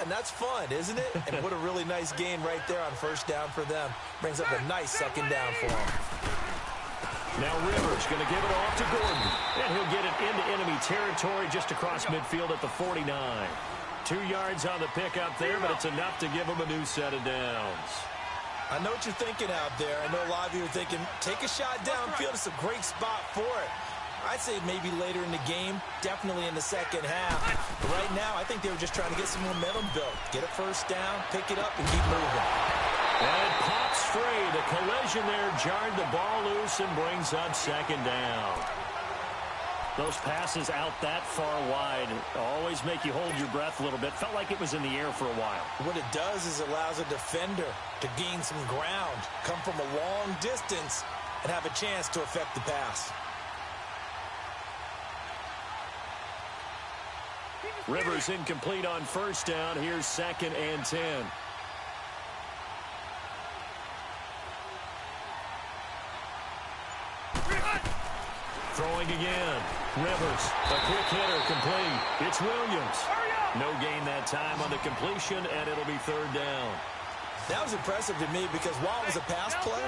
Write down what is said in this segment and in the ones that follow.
and that's fun, isn't it? And what a really nice gain right there on first down for them. Brings up a nice second down for them. Now Rivers going to give it off to Gordon. And he'll get it into enemy territory just across midfield at the 49. 2 yards on the pickup there, but it's enough to give him a new set of downs. I know what you're thinking out there. I know a lot of you are thinking, take a shot downfield. It's a great spot for it. I'd say maybe later in the game, definitely in the second half. But right now, I think they were just trying to get some momentum built. Get a first down, pick it up, and keep moving. And it pops free. The collision there jarred the ball loose and brings up second down. Those passes out that far wide always make you hold your breath a little bit. Felt like it was in the air for a while. What it does is allows a defender to gain some ground, come from a long distance, and have a chance to affect the pass. Rivers incomplete on first down. Here's 2nd and 10. Throwing again. Rivers, a quick hitter, complete. It's Williams. No gain that time on the completion, and it'll be 3rd down. That was impressive to me because while it was a pass play,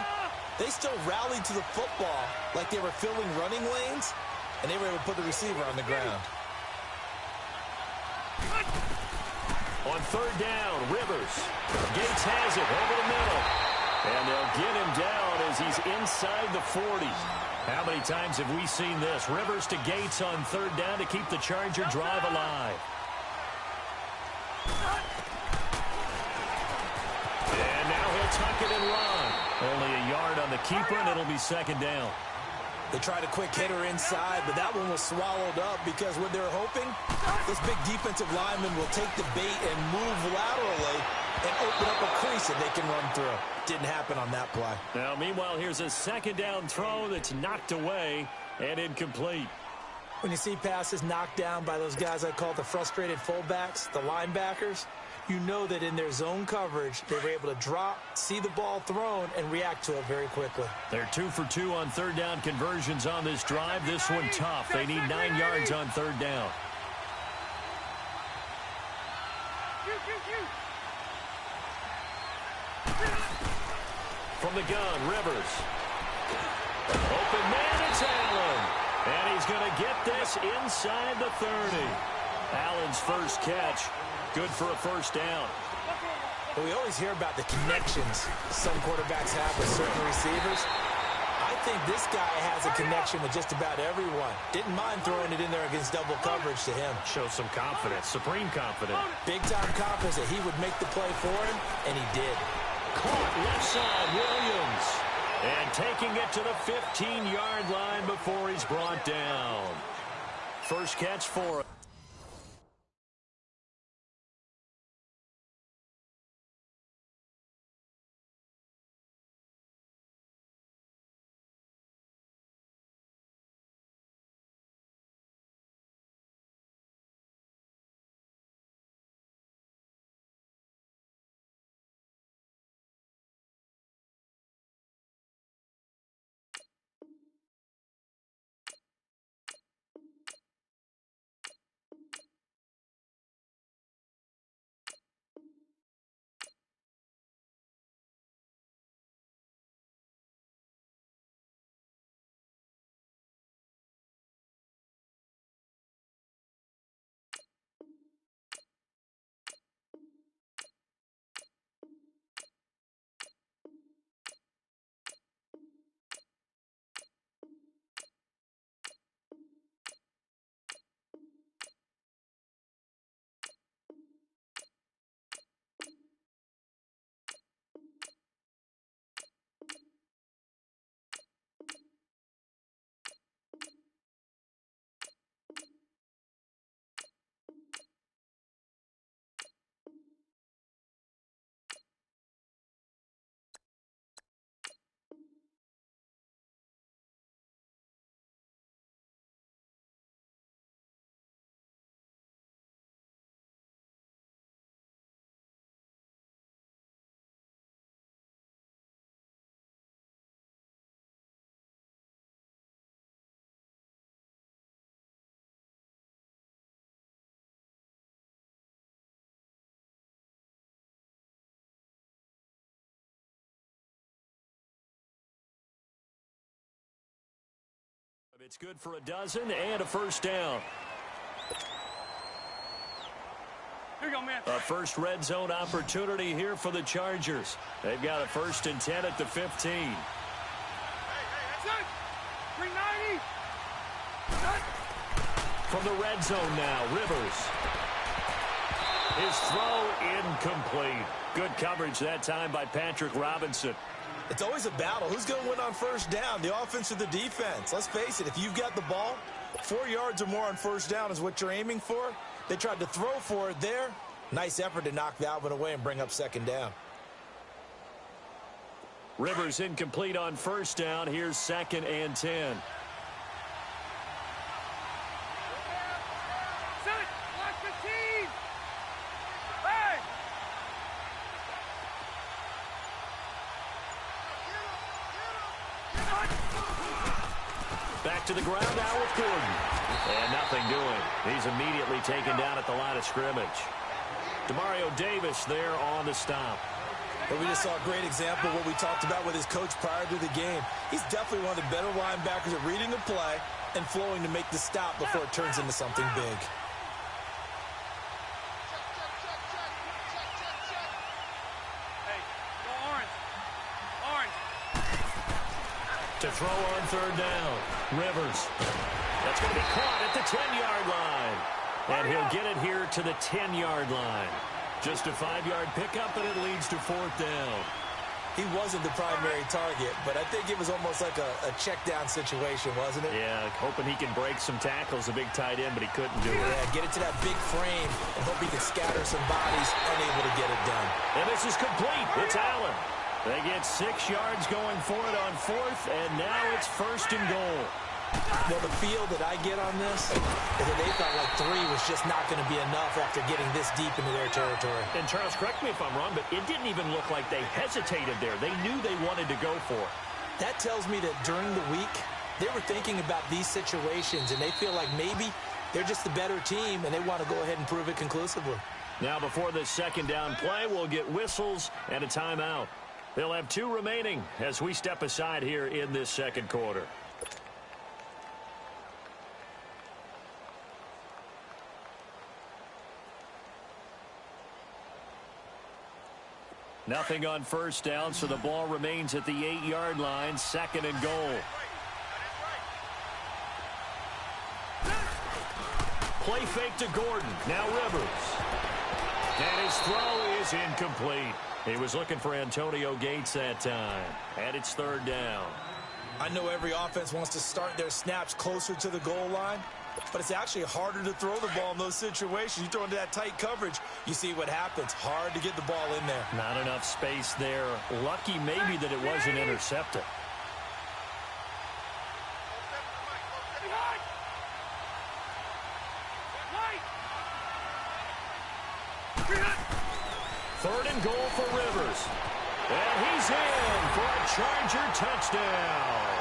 they still rallied to the football like they were filling running lanes, and they were able to put the receiver on the ground. On 3rd down, Rivers. Gates has it over the middle. And they'll get him down as he's inside the 40. How many times have we seen this? Rivers to Gates on 3rd down to keep the Charger drive alive. And now he'll tuck it and run. Only a yard on the keeper, and it'll be 2nd down. They tried a quick hitter inside, but that one was swallowed up because what they're hoping, this big defensive lineman will take the bait and move laterally and open up a crease that they can run through. Didn't happen on that play. Now, meanwhile, here's a 2nd down throw that's knocked away and incomplete. When you see passes knocked down by those guys I call the frustrated fullbacks, the linebackers, you know that in their zone coverage, they were able to drop, see the ball thrown, and react to it very quickly. They're 2 for 2 on 3rd down conversions on this drive. This one tough. They need 9 yards on 3rd down. From the gun, Rivers. Open man, it's Allen. And he's going to get this inside the 30. Allen's first catch. Good for a first down. Well, we always hear about the connections some quarterbacks have with certain receivers. I think this guy has a connection with just about everyone. Didn't mind throwing it in there against double coverage to him. Shows some confidence, supreme confidence. Big-time confidence that he would make the play for him, and he did. Caught left side, Williams. And taking it to the 15-yard line before he's brought down. First catch for him. It's good for a dozen and a first down. Here you go, man. A first red zone opportunity here for the Chargers. They've got a 1st and 10 at the 15. Hey, that's it. 390. Set. From the red zone now, Rivers. His throw incomplete. Good coverage that time by Patrick Robinson. It's always a battle. Who's going to win on first down, the offense or the defense? Let's face it, if you've got the ball, 4 yards or more on first down is what you're aiming for. They tried to throw for it there. Nice effort to knock that one away and bring up second down. Rivers incomplete on first down. Here's 2nd and 10. Set. Watch 15. Hey. Back to the ground now with Gordon. And nothing doing. He's immediately taken down at the line of scrimmage. Demario Davis there on the stop. But we just saw a great example of what we talked about with his coach prior to the game. He's definitely one of the better linebackers at reading the play and flowing to make the stop before it turns into something big. Hey, go orange. Orange. To throw on 3rd down. Rivers. That's going to be caught at the 10-yard line. And he'll get it here to the 10-yard line. Just a 5-yard pickup, and it leads to 4th down. He wasn't the primary target, but I think it was almost like a check-down situation, wasn't it? Yeah, hoping he can break some tackles, a big tight end, but he couldn't do it. Yeah, get it to that big frame and hope he can scatter some bodies, unable to get it done. And this is complete. It's Allen. They get 6 yards going for it on 4th, and now it's 1st and goal. Well, the feel that I get on this is that they felt like 3 was just not going to be enough after getting this deep into their territory. And Charles, correct me if I'm wrong, but it didn't even look like they hesitated there. They knew they wanted to go for it. That tells me that during the week, they were thinking about these situations, and they feel like maybe they're just the better team, and they want to go ahead and prove it conclusively. Now, before this 2nd down play, we'll get whistles and a timeout. They'll have 2 remaining as we step aside here in this 2nd quarter. Nothing on first down, so the ball remains at the 8-yard line, 2nd and goal. Play fake to Gordon. Now Rivers. And his throw is incomplete. He was looking for Antonio Gates that time. And it's 3rd down. I know every offense wants to start their snaps closer to the goal line, but it's actually harder to throw the ball in those situations. You throw into that tight coverage, you see what happens. Hard to get the ball in there. Not enough space there. Lucky maybe that it wasn't intercepted. Third and goal for Rivers. And he's in for a Charger touchdown.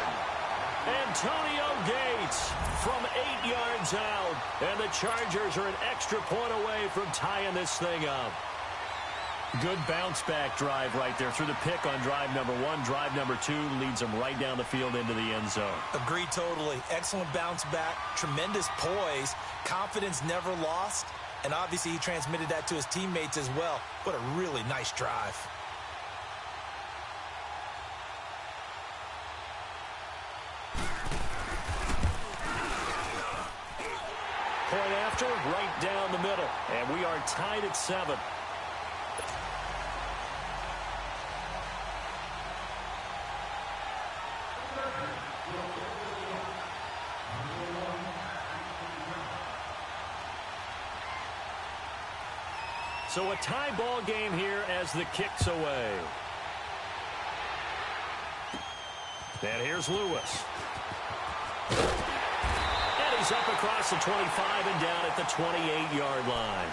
Antonio Gates from 8 yards out. And the Chargers are an extra point away from tying this thing up. Good bounce-back drive right there through the pick on drive number 1. Drive number 2 leads them right down the field into the end zone. Agreed totally. Excellent bounce back, tremendous poise, confidence never lost, and obviously he transmitted that to his teammates as well. What a really nice drive. Point after, right down the middle. And we are tied at 7. So a tie ball game here as the kick's away. And here's Lewis. And he's up across the 25 and down at the 28-yard line.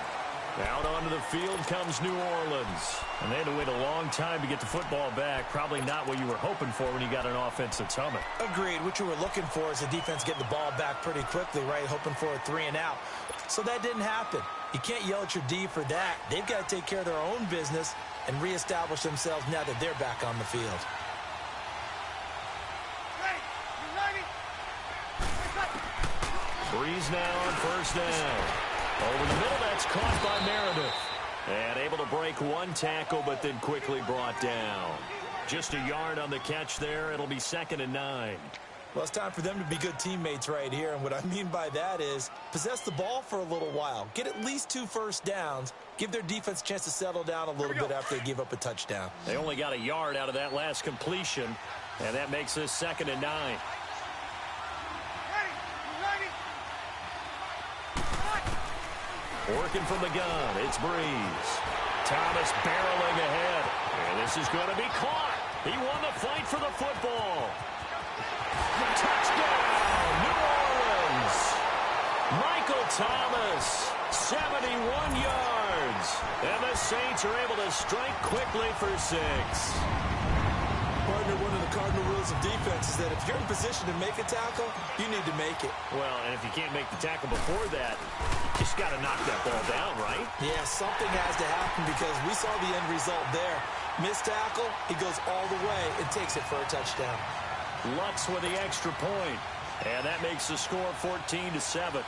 Out onto the field comes New Orleans. And they had to wait a long time to get the football back. Probably not what you were hoping for when you got an offense that's humming. Agreed. What you were looking for is the defense getting the ball back pretty quickly, right? Hoping for a 3 and out. So that didn't happen. You can't yell at your D for that. They've got to take care of their own business and reestablish themselves now that they're back on the field. Hey, you ready? Breeze now on first down. Over the middle, that's caught by Meredith. And able to break one tackle, but then quickly brought down. Just a yard on the catch there. It'll be 2nd and 9. Well, it's time for them to be good teammates right here. And what I mean by that is possess the ball for a little while. Get at least 2 first downs. Give their defense a chance to settle down a little bit after they give up a touchdown. They only got a yard out of that last completion. And that makes this 2nd and 9. Working from the gun, it's Breeze. Thomas barreling ahead. And this is going to be caught. He won the fight for the football. Touchdown, New Orleans. Michael Thomas, 71 yards. And the Saints are able to strike quickly for 6. Partner, one of the cardinal rules of defense is that if you're in position to make a tackle, you need to make it. Well, and if you can't make the tackle before that, you just got to knock that ball down, right? Yeah, something has to happen because we saw the end result there. Missed tackle, he goes all the way and takes it for a touchdown. Lutz with the extra point. And that makes the score 14-7.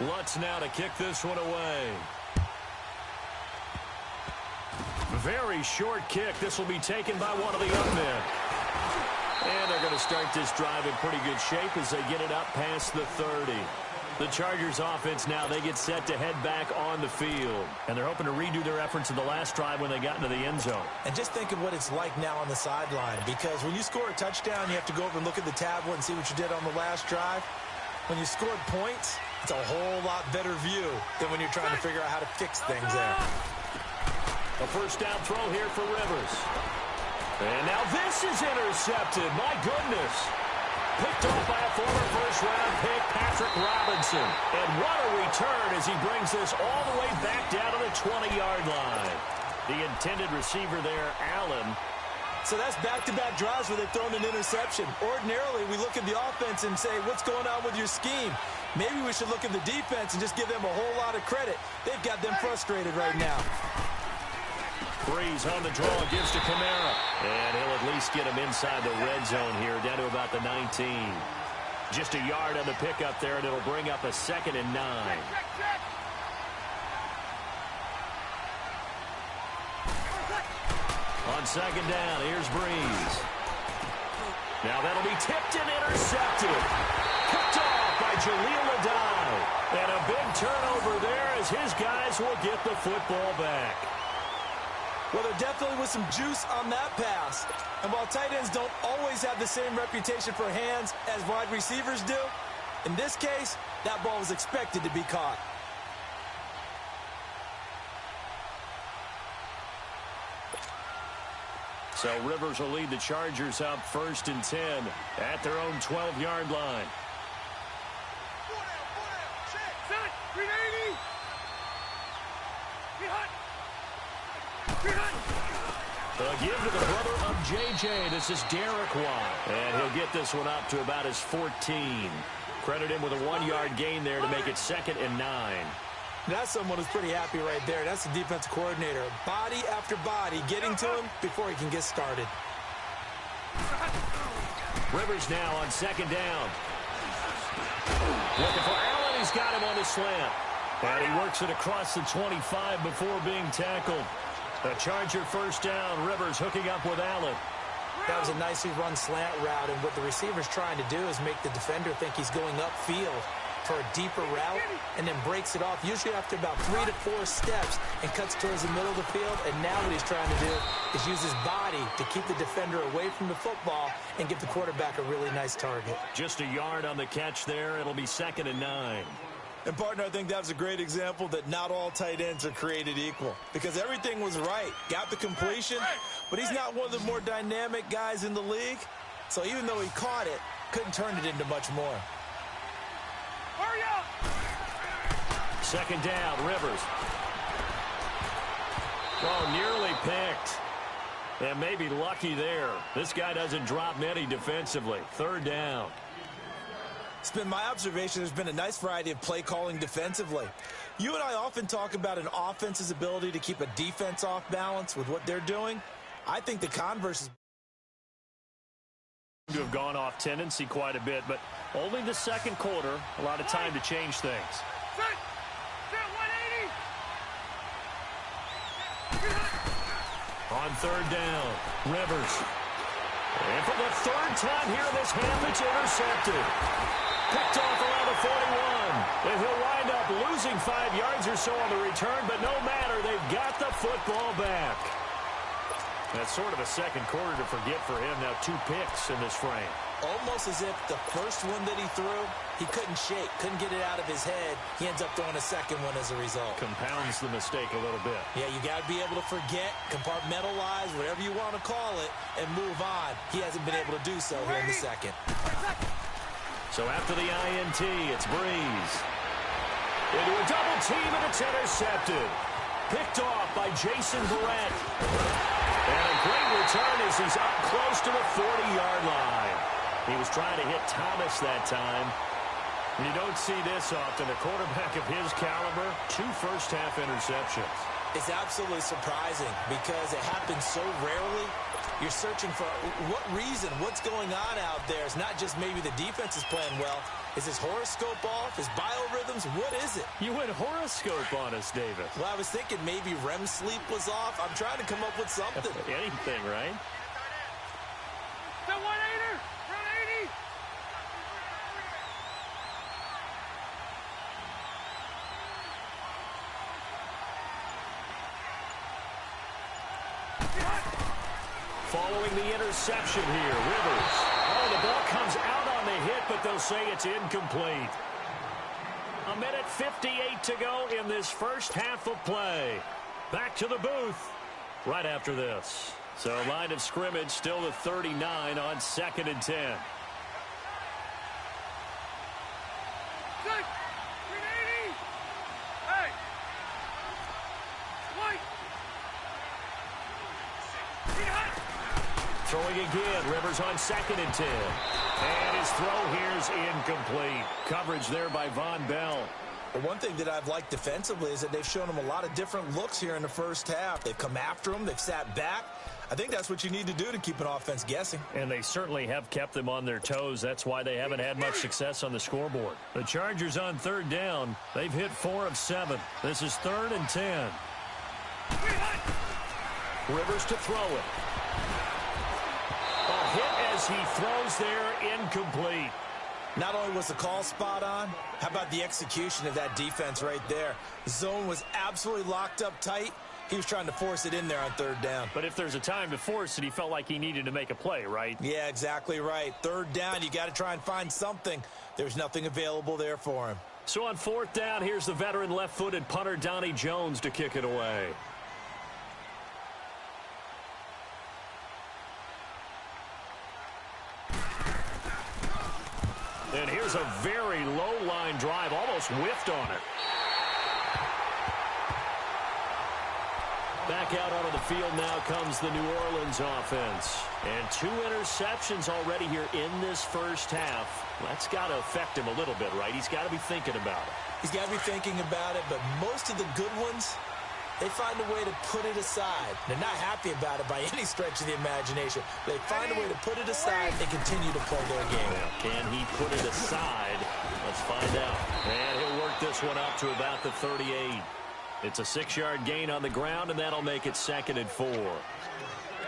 Lutz now to kick this one away. Very short kick. This will be taken by one of the young men. And they're going to start this drive in pretty good shape as they get it up past the 30. The Chargers offense now, they get set to head back on the field. And they're hoping to redo their efforts in the last drive when they got into the end zone. And just think of what it's like now on the sideline. Because when you score a touchdown, you have to go over and look at the tablet and see what you did on the last drive. When you scored points, it's a whole lot better view than when you're trying to figure out how to fix things there. A first down throw here for Rivers. And now this is intercepted. My goodness. Picked off by a former first-round pick, Patrick Robinson. And what a return as he brings this all the way back down to the 20-yard line. The intended receiver there, Allen. So that's back-to-back drives where they've thrown an interception. Ordinarily, we look at the offense and say, what's going on with your scheme? Maybe we should look at the defense and just give them a whole lot of credit. They've got them frustrated right now. Breeze on the draw, gives to Kamara. And he'll at least get him inside the red zone here, down to about the 19. Just a yard on the pickup there, and it'll bring up a 2nd and 9. On 2nd down, here's Breeze. Now that'll be tipped and intercepted. Picked off by Jaleel Adai. And a big turnover there as his guys will get the football back. Well, there definitely was some juice on that pass. And while tight ends don't always have the same reputation for hands as wide receivers do, in this case, that ball was expected to be caught. So Rivers will lead the Chargers up 1st and 10 at their own 12-yard line. Set, 380. A give to the brother of J.J. This is Derek Watt. And he'll get this one up to about his 14. Credit him with a 1-yard gain there to make it 2nd and 9. That's someone who's pretty happy right there. That's the defensive coordinator. Body after body getting to him before he can get started. Rivers now on 2nd down. Looking for Allen. He's got him on the slant. And he works it across the 25 before being tackled. A Charger first down. Rivers hooking up with Allen. That was a nicely run slant route, and what the receiver's trying to do is make the defender think he's going upfield for a deeper route, and then breaks it off, usually after about 3 to 4 steps, and cuts towards the middle of the field. And now what he's trying to do is use his body to keep the defender away from the football and give the quarterback a really nice target. Just a yard on the catch there. It'll be 2nd and 9. And, partner, I think that was a great example that not all tight ends are created equal, because everything was right. Got the completion, but he's not one of the more dynamic guys in the league. So even though he caught it, couldn't turn it into much more. Hurry up! 2nd down, Rivers. Oh, nearly picked. And maybe lucky there. This guy doesn't drop many defensively. 3rd down. It's been my observation there's been a nice variety of play calling defensively. You and I often talk about an offense's ability to keep a defense off balance with what they're doing. I think the converse is To have gone off tendency quite a bit, but only the second quarter, a lot of time to change things. Set 180. On third down, Rivers. And for the third time here in this half, it's intercepted. Picked off around the 41. And he'll wind up losing 5 yards or so on the return, but no matter, they've got the football back. That's sort of a second quarter to forget for him. Now 2 picks in this frame. Almost as if the first one that he threw, he couldn't shake, couldn't get it out of his head. He ends up throwing a second one as a result. Compounds the mistake a little bit. Yeah, you got to be able to forget, compartmentalize, whatever you want to call it, and move on. He hasn't been able to do so here in the second. So after the INT, it's Breeze. Into a double team, and it's intercepted. Picked off by Jason Barrett. And a great return as he's up close to the 40-yard line. He was trying to hit Thomas that time. And you don't see this often. A quarterback of his caliber, 2 first-half interceptions. It's absolutely surprising because it happens so rarely. You're searching for what reason, what's going on out there. It's not just maybe the defense is playing well. Is his horoscope off? His biorhythms? What is it? You went horoscope on us, David. Well, I was thinking maybe REM sleep was off. I'm trying to come up with something. Anything, right? Set 180. Front 80. Following the interception here, Rivers. Oh, the ball comes out on the hit, but they'll say it's incomplete. 1:58 to go in this first half of play. Back to the booth right after this. So line of scrimmage still the 39 on 2nd and 10. Set 380. Hey. White. Throwing again, Rivers on 2nd and 10. And his throw here's incomplete. Coverage there by Von Bell. Well, one thing that I've liked defensively is that they've shown him a lot of different looks here in the first half. They've come after him. They've sat back. I think that's what you need to do to keep an offense guessing. And they certainly have kept them on their toes. That's why they haven't had much success on the scoreboard. The Chargers on 3rd down. They've hit 4 of 7. This is 3rd and 10. Rivers to throw it. A hit as he throws there, incomplete. Not only was the call spot on, how about the execution of that defense right there? The zone was absolutely locked up tight. He was trying to force it in there on 3rd down. But if there's a time to force it, he felt like he needed to make a play, right? Yeah, exactly right. 3rd down, you got to try and find something. There's nothing available there for him. So on 4th down, here's the veteran left-footed punter Donnie Jones to kick it away. And here's a very low-line drive, almost whiffed on it. Back out onto the field now comes the New Orleans offense. And 2 interceptions already here in this first half. That's got to affect him a little bit, right? He's got to be thinking about it. He's got to be thinking about it, but most of the good ones, they find a way to put it aside. They're not happy about it by any stretch of the imagination. They find a way to put it aside and continue to play their game. Can he put it aside? Let's find out. And he'll work this one up to about the 38. It's a 6-yard gain on the ground, and that'll make it 2nd and 4.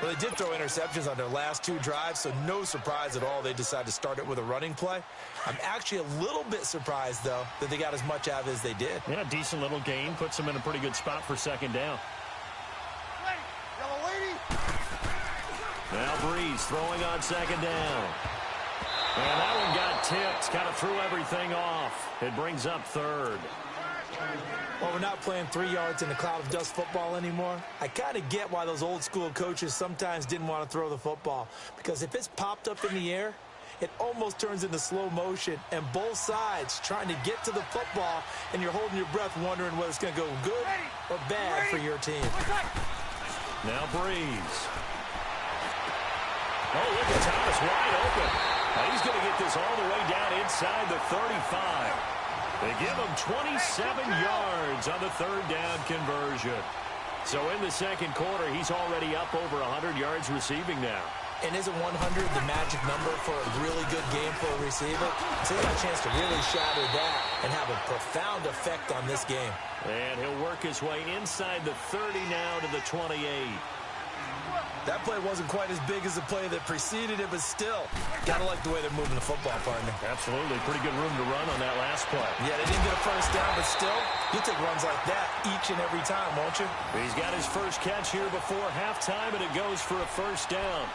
Well, they did throw interceptions on their last 2 drives, so no surprise at all they decided to start it with a running play. I'm actually a little bit surprised, though, that they got as much out of it as they did. Yeah, decent little gain. Puts them in a pretty good spot for 2nd down. Yellow lady. Now Breeze throwing on 2nd down. And that one got tipped. Kind of threw everything off. It brings up 3rd. Well, we're not playing 3 yards in a cloud of dust football anymore. I kind of get why those old school coaches sometimes didn't want to throw the football. Because if it's popped up in the air, it almost turns into slow motion. And both sides trying to get to the football, and you're holding your breath wondering whether it's going to go good or bad for your team. Now Breeze. Oh, look at Thomas wide open. Now he's going to get this all the way down inside the 35. They give him 27 yards on the 3rd down conversion. So in the second quarter, he's already up over 100 yards receiving now. And isn't 100 the magic number for a really good game for a receiver? So he's got a chance to really shatter that and have a profound effect on this game. And he'll work his way inside the 30 now to the 28. That play wasn't quite as big as the play that preceded it, but still, gotta like the way they're moving the football, partner. Absolutely. Pretty good room to run on that last play. Yeah, they didn't get a first down, but still, you'll take runs like that each and every time, won't you? He's got his first catch here before halftime, and it goes for a first down.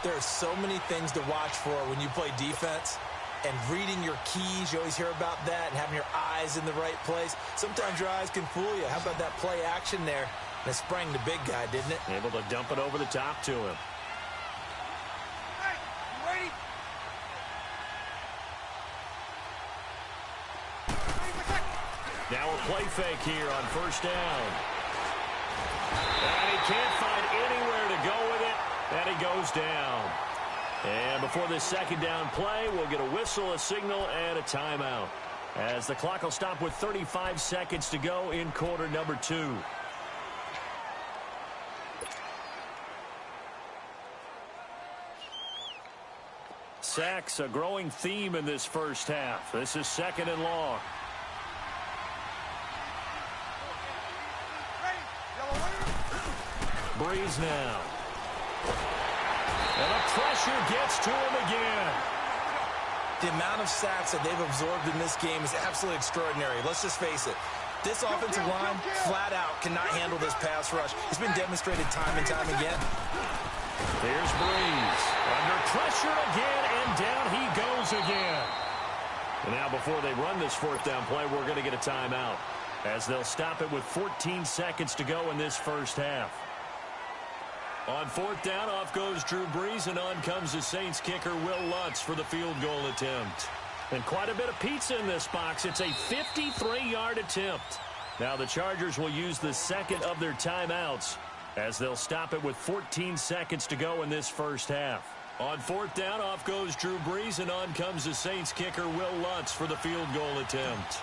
There are so many things to watch for when you play defense. And reading your keys, you always hear about that, and having your eyes in the right place. Sometimes your eyes can fool you. How about that play action there? And it sprang the big guy, didn't it? Able to dump it over the top to him. Hey, you ready? Now a play fake here on first down. And he can't find anywhere to go with it, and he goes down. And before this second down play, we'll get a whistle, a signal, and a timeout, as the clock will stop with 35 seconds to go in quarter number 2. Sacks, a growing theme in this first half. This is second and long. Breeze now. And the pressure gets to him again. The amount of sacks that they've absorbed in this game is absolutely extraordinary. Let's just face it. This offensive line, flat out, cannot handle this pass rush. It's been demonstrated time and time again. Here's Breeze. Under pressure again, and down he goes again. And now before they run this fourth down play, we're going to get a timeout, as they'll stop it with 14 seconds to go in this first half. On fourth down, off goes Drew Brees, and on comes the Saints kicker, Will Lutz, for the field goal attempt. And quite a bit of pizza in this box. It's a 53-yard attempt. Now the Chargers will use the second of their timeouts, as they'll stop it with 14 seconds to go in this first half. On fourth down, off goes Drew Brees, and on comes the Saints kicker, Will Lutz, for the field goal attempt.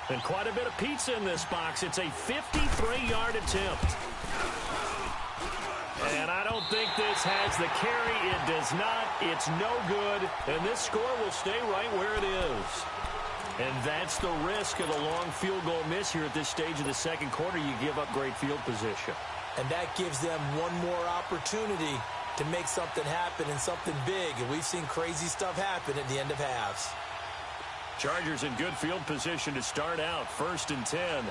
And quite a bit of pizza in this box. It's a 53-yard attempt. And I don't think this has the carry. It does not. It's no good. And this score will stay right where it is. And that's the risk of the long field goal miss here at this stage of the second quarter. You give up great field position. And that gives them one more opportunity to make something happen, and something big. And we've seen crazy stuff happen at the end of halves. Chargers in good field position to start out. 1st and 10.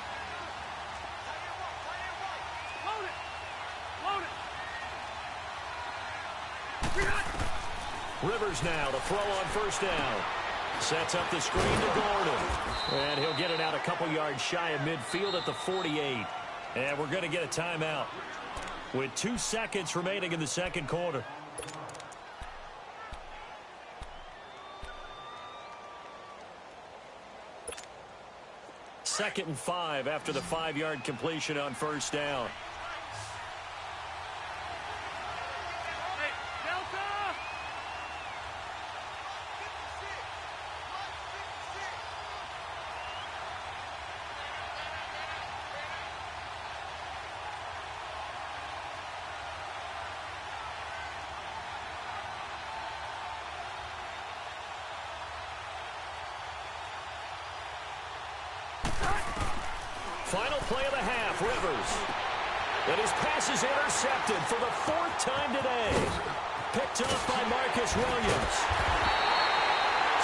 Rivers now to throw on first down. Sets up the screen to Gordon. And he'll get it out a couple yards shy of midfield at the 48. And we're going to get a timeout with 2 seconds remaining in the second quarter. Second and 5 after the 5-yard completion on first down. Final play of the half, Rivers. And his pass is intercepted for the 4th time today. Picked up by Marcus Williams.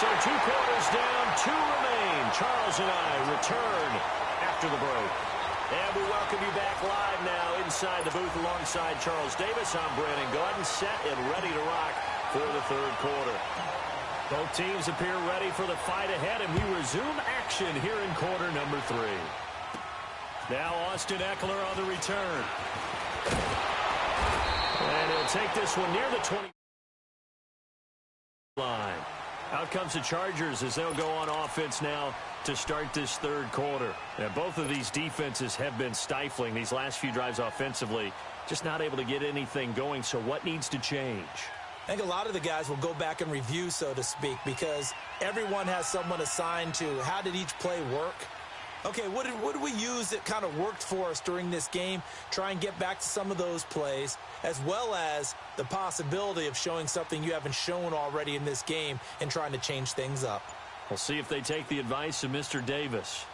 So 2 quarters down, 2 remain. Charles and I return after the break. And we welcome you back live now inside the booth alongside Charles Davis. I'm Brandon Gordon, set and ready to rock for the third quarter. Both teams appear ready for the fight ahead, and we resume action here in quarter number 3. Now Austin Eckler on the return. And he'll take this one near the 20 line. Out comes the Chargers as they'll go on offense now to start this third quarter. And both of these defenses have been stifling these last few drives offensively. Just not able to get anything going. So what needs to change? I think a lot of the guys will go back and review, so to speak, because everyone has someone assigned to how did each play work. Okay, what did we use that kind of worked for us during this game? Try and get back to some of those plays, as well as the possibility of showing something you haven't shown already in this game and trying to change things up. We'll see if they take the advice of Mr. Davis.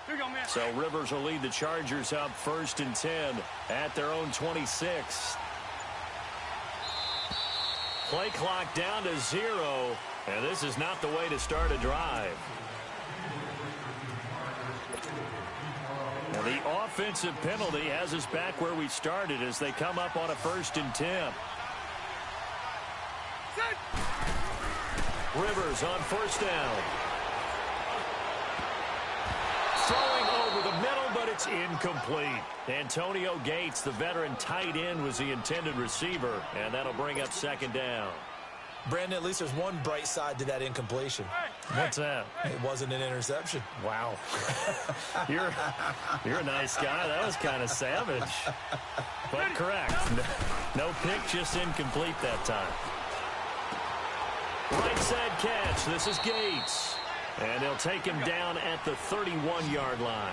Here you go, man. So Rivers will lead the Chargers up 1st and 10 at their own 26. Play clock down to 0, and this is not the way to start a drive. And the offensive penalty has us back where we started as they come up on a 1st and 10. Rivers on 1st down. Throwing over the middle, but it's incomplete. Antonio Gates, the veteran tight end, was the intended receiver, and that'll bring up 2nd down. Brandon, at least there's one bright side to that incompletion. What's that? It wasn't an interception. Wow. You're a nice guy. That was kind of savage. But correct. No pick, just incomplete that time. Right side catch. This is Gates. And they'll take him down at the 31-yard line.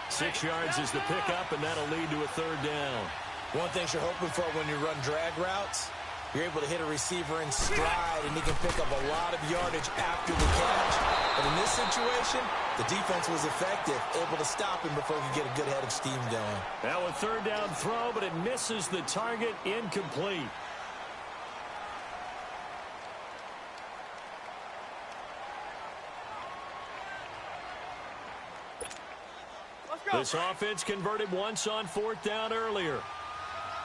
6 yards is the pickup, and that'll lead to a 3rd down. One thing you're hoping for when you run drag routes, you're able to hit a receiver in stride, and he can pick up a lot of yardage after the catch. But in this situation, the defense was effective, able to stop him before he could get a good head of steam going. Now a 3rd down throw, but it misses the target, incomplete. This offense converted once on 4th down earlier.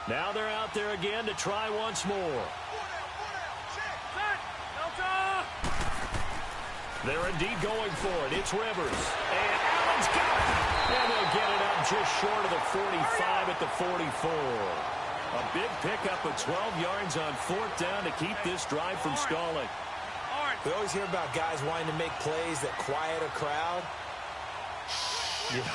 Now they're out there again to try once more. They're indeed going for it. It's Rivers. And Allen's got it. And they'll get it up just short of the 45 at the 44. A big pickup of 12 yards on 4th down to keep this drive from stalling. We always hear about guys wanting to make plays that quiet a crowd. Yeah.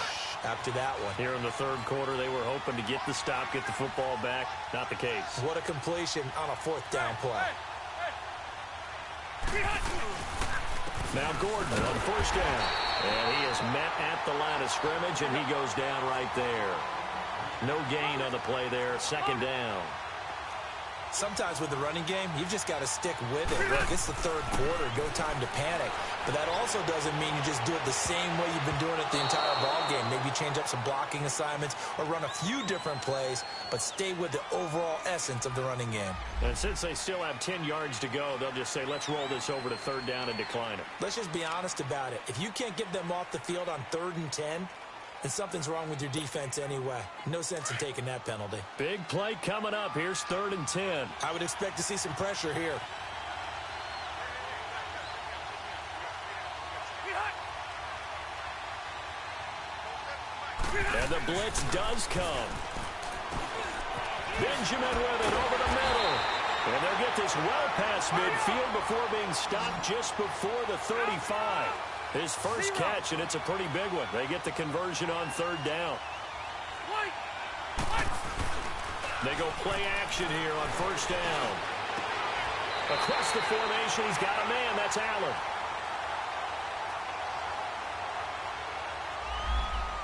After that one. Here in the 3rd quarter, they were hoping to get the stop, get the football back. Not the case. What a completion on a 4th down play. Now Gordon on 1st down. And he is met at the line of scrimmage, and he goes down right there. No gain on the play there. 2nd down. Sometimes with the running game, you've just got to stick with it. Look, it's the 3rd quarter, no time to panic. But that also doesn't mean you just do it the same way you've been doing it the entire ball game. Maybe change up some blocking assignments or run a few different plays, but stay with the overall essence of the running game. And since they still have 10 yards to go, they'll just say, let's roll this over to 3rd down and decline it. Let's just be honest about it. If you can't get them off the field on 3rd and 10, then something's wrong with your defense anyway. No sense in taking that penalty. Big play coming up. Here's 3rd and 10. I would expect to see some pressure here. And the blitz does come. Benjamin with it over the middle. And they'll get this well past midfield before being stopped just before the 35. His first catch, and it's a pretty big one. They get the conversion on 3rd down. They go play action here on 1st down. Across the formation, he's got a man. That's Allen.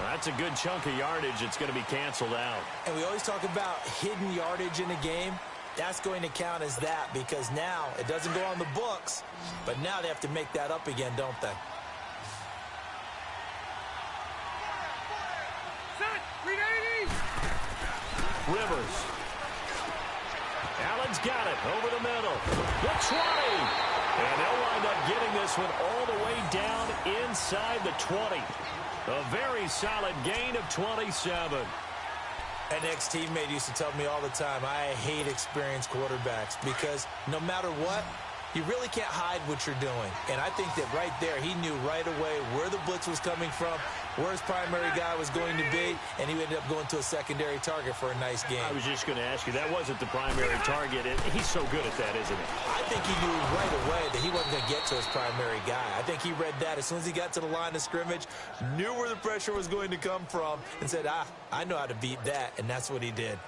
That's a good chunk of yardage. It's going to be canceled out. And we always talk about hidden yardage in a game. That's going to count as that because now it doesn't go on the books, but now they have to make that up again, don't they? Rivers. Allen's got it over the middle. The 20. And they'll wind up getting this one all the way down inside the 20. A very solid gain of 27. An ex-teammate used to tell me all the time, I hate experienced quarterbacks because no matter what, you really can't hide what you're doing. And I think that right there, he knew right away where the blitz was coming from, where his primary guy was going to be, and he ended up going to a secondary target for a nice game. I was just going to ask you, that wasn't the primary target. He's so good at that, isn't he? I think he knew right away that he wasn't going to get to his primary guy. I think he read that as soon as he got to the line of scrimmage, knew where the pressure was going to come from, and said, I know how to beat that, and that's what he did.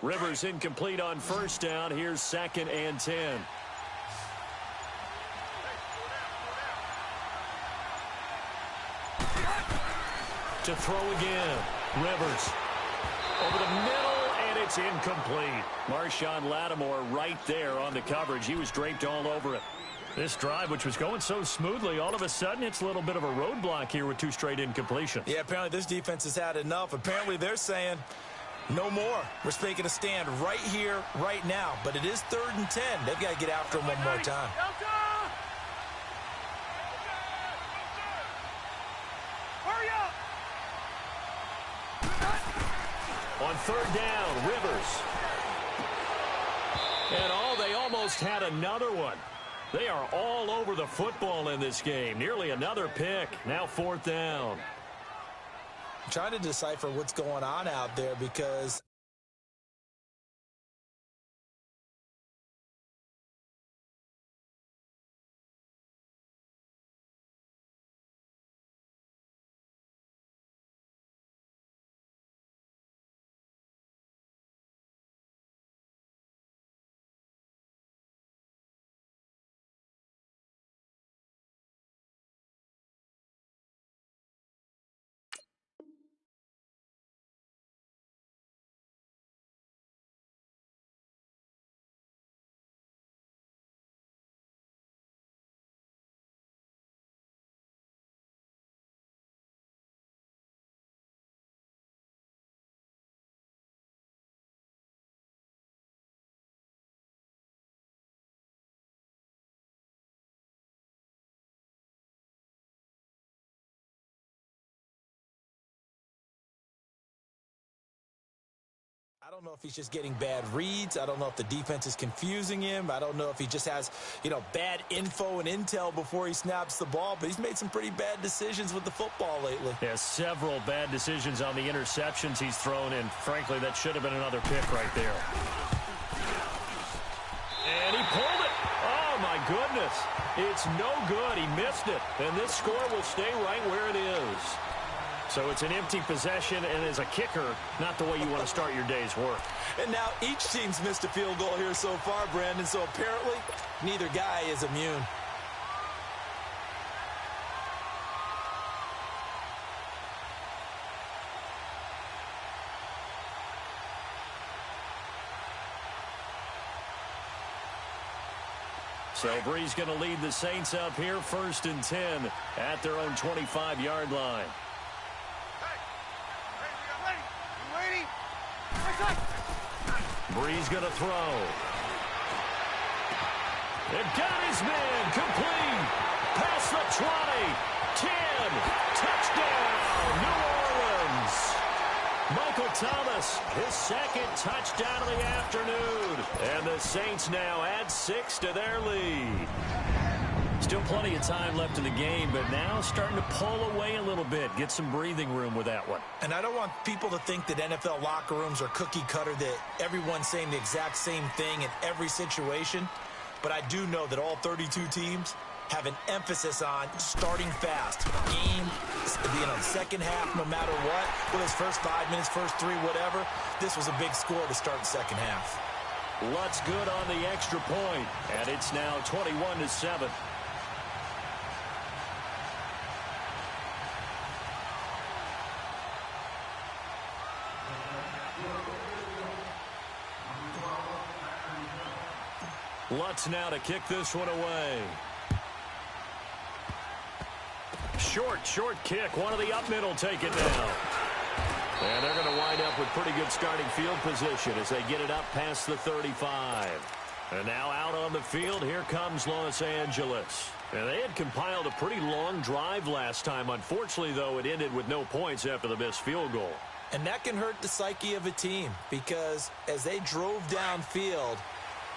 Rivers incomplete on first down. Here's 2nd and 10. To throw again. Rivers over the middle, and it's incomplete. Marshawn Lattimore right there on the coverage. He was draped all over it. This drive, which was going so smoothly, all of a sudden it's a little bit of a roadblock here with 2 straight incompletions. Yeah, apparently this defense has had enough. Apparently they're saying no more. We're making a stand right here, right now. But it is 3rd and 10. They've got to get after him one more time. Hurry up! On 3rd down, Rivers. And they almost had another one. They are all over the football in this game. Nearly another pick. Now 4th down. I'm trying to decipher what's going on out there because I don't know if he's just getting bad reads. I don't know if the defense is confusing him. I don't know if he just has, bad info and intel before he snaps the ball. But he's made some pretty bad decisions with the football lately. Yeah, several bad decisions on the interceptions he's thrown, and frankly, that should have been another pick right there. And he pulled it. Oh, my goodness. It's no good. He missed it. And this score will stay right where it is. So it's an empty possession, and as a kicker, not the way you want to start your day's work. And now each team's missed a field goal here so far, Brandon, so apparently neither guy is immune. So Bree's going to lead the Saints up here, 1st and 10 at their own 25-yard line. Bree's going to throw. It got his man complete. Past the 20. 10. Touchdown, New Orleans. Michael Thomas, his 2nd touchdown of the afternoon. And the Saints now add 6 to their lead. Still plenty of time left in the game, but now starting to pull away a little bit. Get some breathing room with that one. And I don't want people to think that NFL locker rooms are cookie cutter, that everyone's saying the exact same thing in every situation. But I do know that all 32 teams have an emphasis on starting fast. Game, second half, no matter what. Whether it's first 5 minutes, first 3, whatever. This was a big score to start the second half. Lutt's good on the extra point, and it's now 21-7. Lutz now to kick this one away. Short kick. One of the up middle take it down. And they're going to wind up with pretty good starting field position as they get it up past the 35. And now out on the field, here comes Los Angeles. And they had compiled a pretty long drive last time. Unfortunately, though, it ended with no points after the missed field goal. And that can hurt the psyche of a team because as they drove downfield,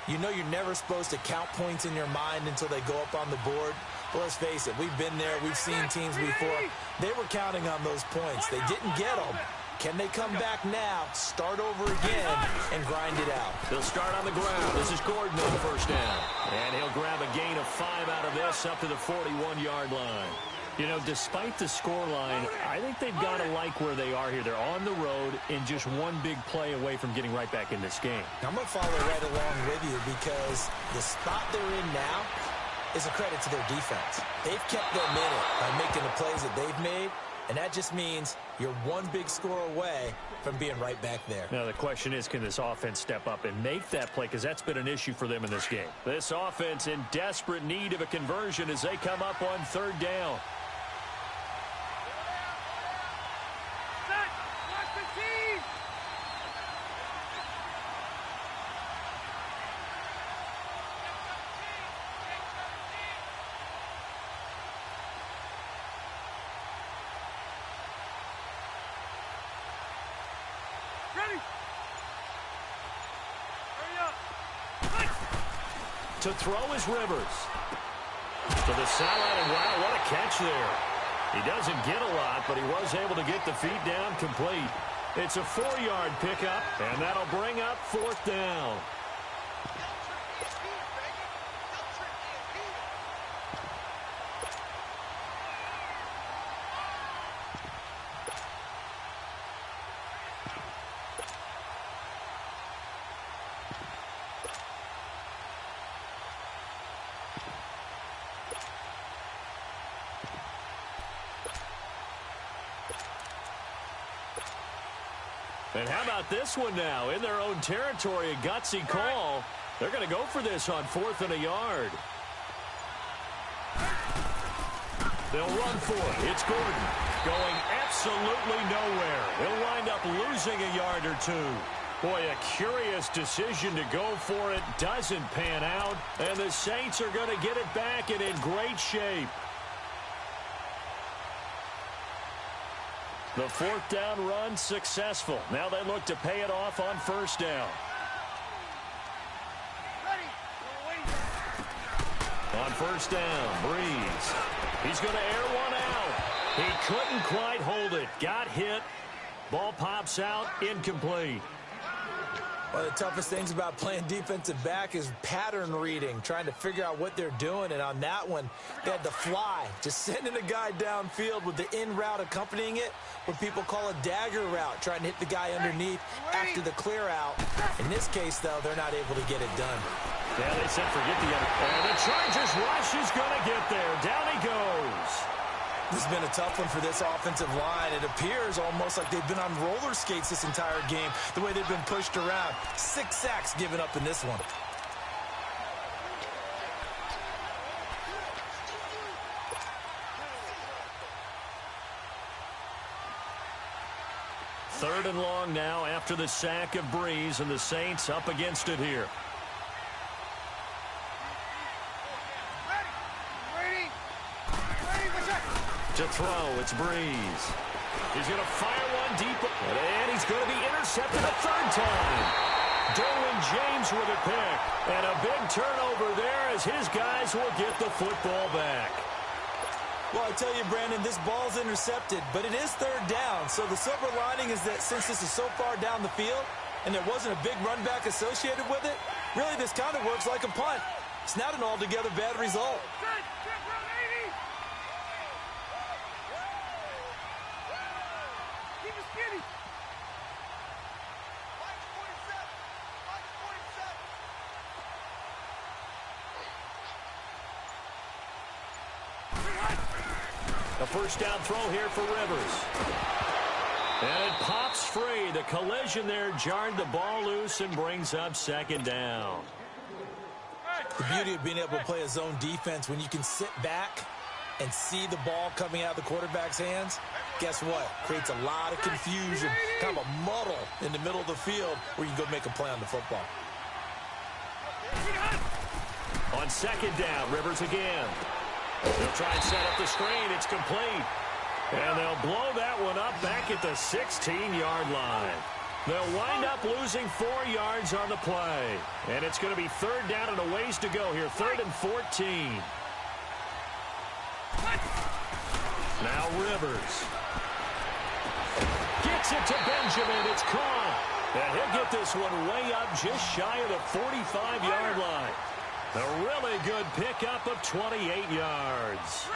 you know you're never supposed to count points in your mind until they go up on the board. But let's face it, we've been there. We've seen teams before. They were counting on those points. They didn't get them. Can they come back now, start over again, and grind it out? They'll start on the ground. This is Gordon on 1st down. And he'll grab a gain of 5 out of this up to the 41-yard line. You know, despite the scoreline, I think they've got to like where they are here. They're on the road and just one big play away from getting right back in this game. I'm going to follow right along with you because the spot they're in now is a credit to their defense. They've kept them in it by making the plays that they've made, and that just means you're one big score away from being right back there. Now, the question is, can this offense step up and make that play? Because that's been an issue for them in this game. This offense in desperate need of a conversion as they come up on third down. To throw is Rivers. To the sideline, and wow, what a catch there. He doesn't get a lot, but he was able to get the feet down complete. It's a 4-yard pickup, and that'll bring up fourth down. And how about this one now? In their own territory, a gutsy call. They're going to go for this on 4th and a yard. They'll run for it. It's Gordon going absolutely nowhere. He'll wind up losing a yard or two. Boy, a curious decision to go for it. Doesn't pan out. And the Saints are going to get it back and in great shape. The 4th down run successful. Now they look to pay it off on 1st down. On 1st down, Breeze. He's going to air one out. He couldn't quite hold it. Got hit. Ball pops out. Incomplete. One of the toughest things about playing defensive back is pattern reading, trying to figure out what they're doing. And on that one, they had to fly, just sending a guy downfield with the in route accompanying it, what people call a dagger route, trying to hit the guy underneath after the clear out. In this case, though, they're not able to get it done. Yeah, they said forget the other. And the Chargers rush is going to get there. Down he goes. This has been a tough one for this offensive line. It appears almost like they've been on roller skates this entire game, the way they've been pushed around. 6 sacks given up in this one. Third and long now after the sack of Breeze, and the Saints up against it here. To throw, it's Breeze. He's going to fire one deep, and he's going to be intercepted a 3rd time. Derwin James with a pick, and a big turnover there as his guys will get the football back. Well, I tell you, Brandon, this ball's intercepted, but it is 3rd down. So the silver lining is that since this is so far down the field and there wasn't a big run back associated with it, really this kind of works like a punt. It's not an altogether bad result. A 1st down throw here for Rivers. And it pops free. The collision there jarred the ball loose and brings up 2nd down. The beauty of being able to play a zone defense when you can sit back and see the ball coming out of the quarterback's hands, guess what? Creates a lot of confusion, kind of a muddle in the middle of the field where you can go make a play on the football. On 2nd down, Rivers again. They'll try and set up the screen. It's complete. And they'll blow that one up back at the 16-yard line. They'll wind up losing 4 yards on the play. And it's going to be 3rd down and a ways to go here. 3rd and 14. Now Rivers. Gets it to Benjamin. It's caught. And he'll get this one way up just shy of the 45-yard line. A really good pickup of 28 yards.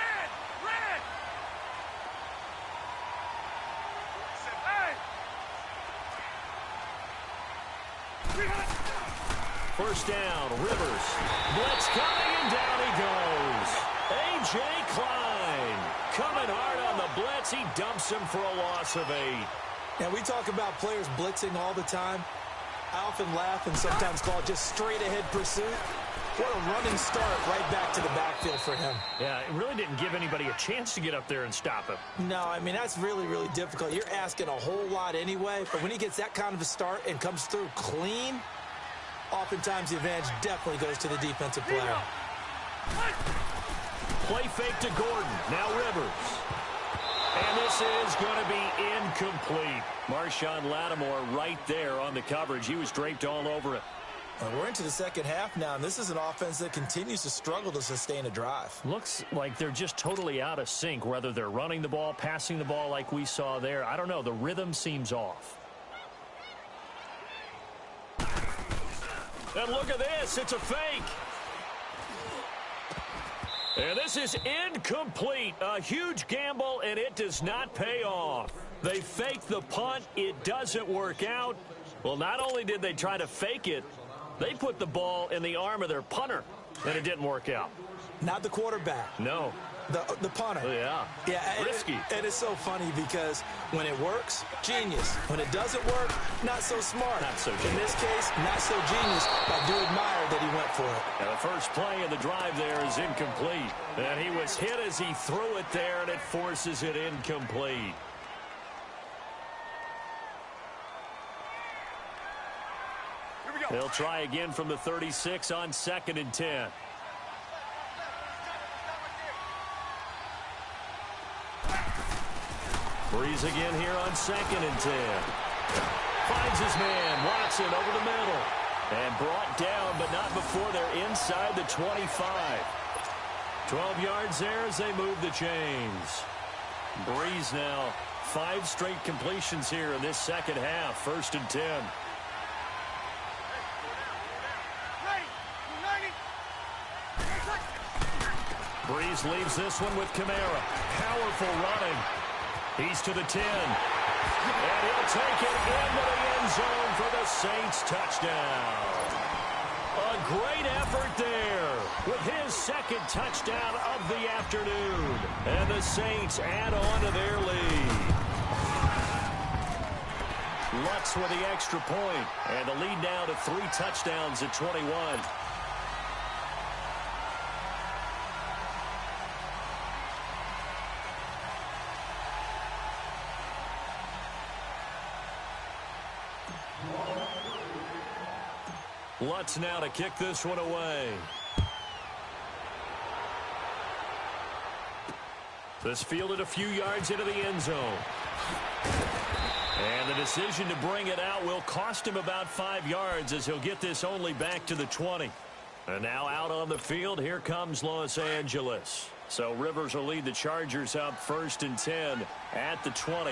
First down, Rivers. Blitz coming, and down he goes. A.J. Klein coming hard on the blitz. He dumps him for a loss of 8. Now, we talk about players blitzing all the time. I often laugh and sometimes call it just straight-ahead pursuit. What a running start right back to the backfield for him. Yeah, it really didn't give anybody a chance to get up there and stop him. No, I mean, that's really, really difficult. You're asking a whole lot anyway, but when he gets that kind of a start and comes through clean, oftentimes the advantage definitely goes to the defensive player. Play fake to Gordon. Now Rivers. And this is going to be incomplete. Marshawn Lattimore right there on the coverage. He was draped all over it. We're into the second half now, and this is an offense that continues to struggle to sustain a drive. Looks like they're just totally out of sync, whether they're running the ball, passing the ball like we saw there. I don't know. The rhythm seems off. And look at this. It's a fake. And this is incomplete. A huge gamble, and it does not pay off. They fake the punt. It doesn't work out. Well, not only did they try to fake it, they put the ball in the arm of their punter, and it didn't work out. Not the quarterback. No. The punter. Yeah. Risky. And it's so funny because when it works, genius. When it doesn't work, not so smart. Not so genius. In this case, not so genius. I do admire that he went for it. And the first play of the drive there is incomplete. And he was hit as he threw it there, and it forces it incomplete. They'll try again from the 36 on 2nd and 10. Breeze again here on 2nd and 10. Finds his man, Watson, over the middle. And brought down, but not before they're inside the 25. 12 yards there as they move the chains. Breeze now, 5 straight completions here in this second half. 1st and 10. Breeze leaves this one with Kamara. Powerful running. He's to the 10. And he'll take it into the end zone for the Saints touchdown. A great effort there with his 2nd touchdown of the afternoon. And the Saints add on to their lead. Lutz with the extra point. And the lead now to 3 touchdowns at 21. Lutz now to kick this one away. This fielded a few yards into the end zone. And the decision to bring it out will cost him about 5 yards as he'll get this only back to the 20. And now out on the field, here comes Los Angeles. So Rivers will lead the Chargers up 1st and 10 at the 20.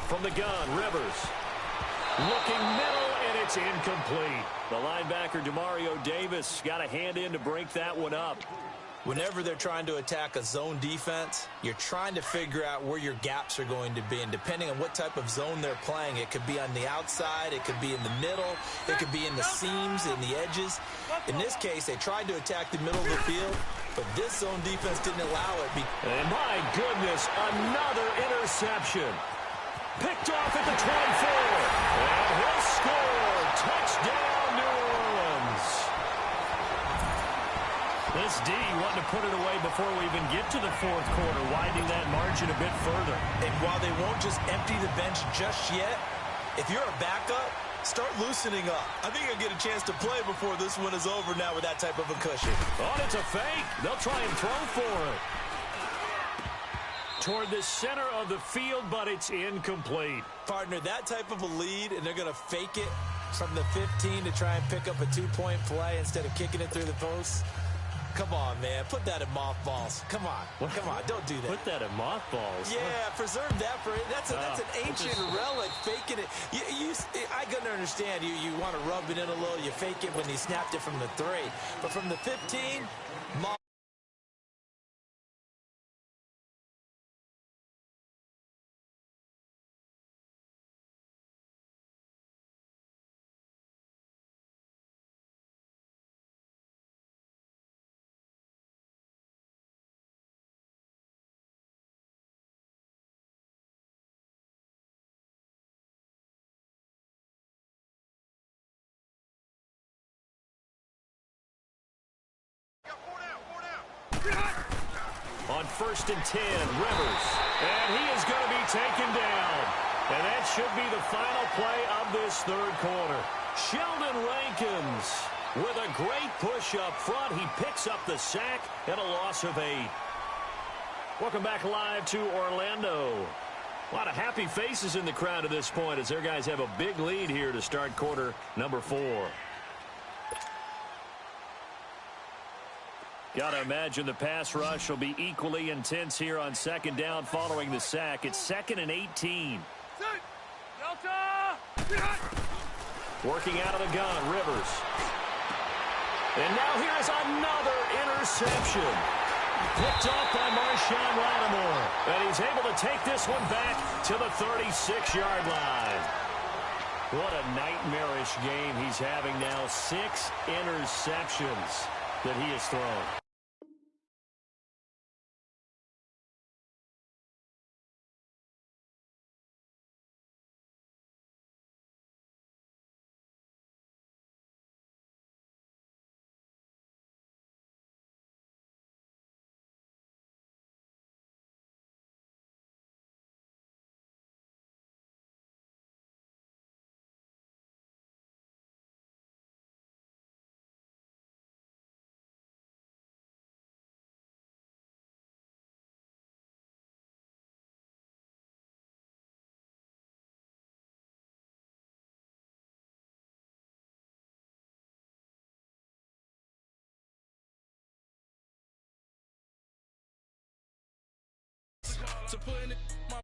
From the gun, Rivers. Looking middle, and it's incomplete. The linebacker, Demario Davis, got a hand in to break that one up. Whenever they're trying to attack a zone defense, you're trying to figure out where your gaps are going to be. And depending on what type of zone they're playing, it could be on the outside, it could be in the middle, it could be in the seams, in the edges. In this case, they tried to attack the middle of the field, but this zone defense didn't allow it. And my goodness, another interception. Picked off at the 24. And he'll score. Touchdown, New Orleans. This D wanting to put it away before we even get to the 4th quarter, widening that margin a bit further. And while they won't just empty the bench just yet, if you're a backup, start loosening up. I think you'll get a chance to play before this one is over now with that type of a cushion. Oh, it's a fake. They'll try and throw for it. Toward the center of the field, but it's incomplete. Partner, that type of a lead, and they're going to fake it from the 15 to try and pick up a 2-point play instead of kicking it through the post. come on, man. Put that in mothballs. Come on. Come on. Don't do that. Put that in mothballs. Yeah, preserve that for that's an ancient relic. Faking it. I couldn't understand. You want to rub it in a little. You fake it when he snapped it from the 3. But from the 15, On 1st and 10, Rivers. And he is going to be taken down. And that should be the final play of this third quarter. Sheldon Rankins with a great push up front. He picks up the sack and a loss of 8. Welcome back live to Orlando. A lot of happy faces in the crowd at this point as their guys have a big lead here to start quarter number 4. Got to imagine the pass rush will be equally intense here on 2nd down following the sack. It's 2nd and 18. Working out of the gun, Rivers. And now here's another interception. Picked off by Marshawn Lattimore. And he's able to take this one back to the 36-yard line. What a nightmarish game he's having now. 6 interceptions that he has thrown. To put in my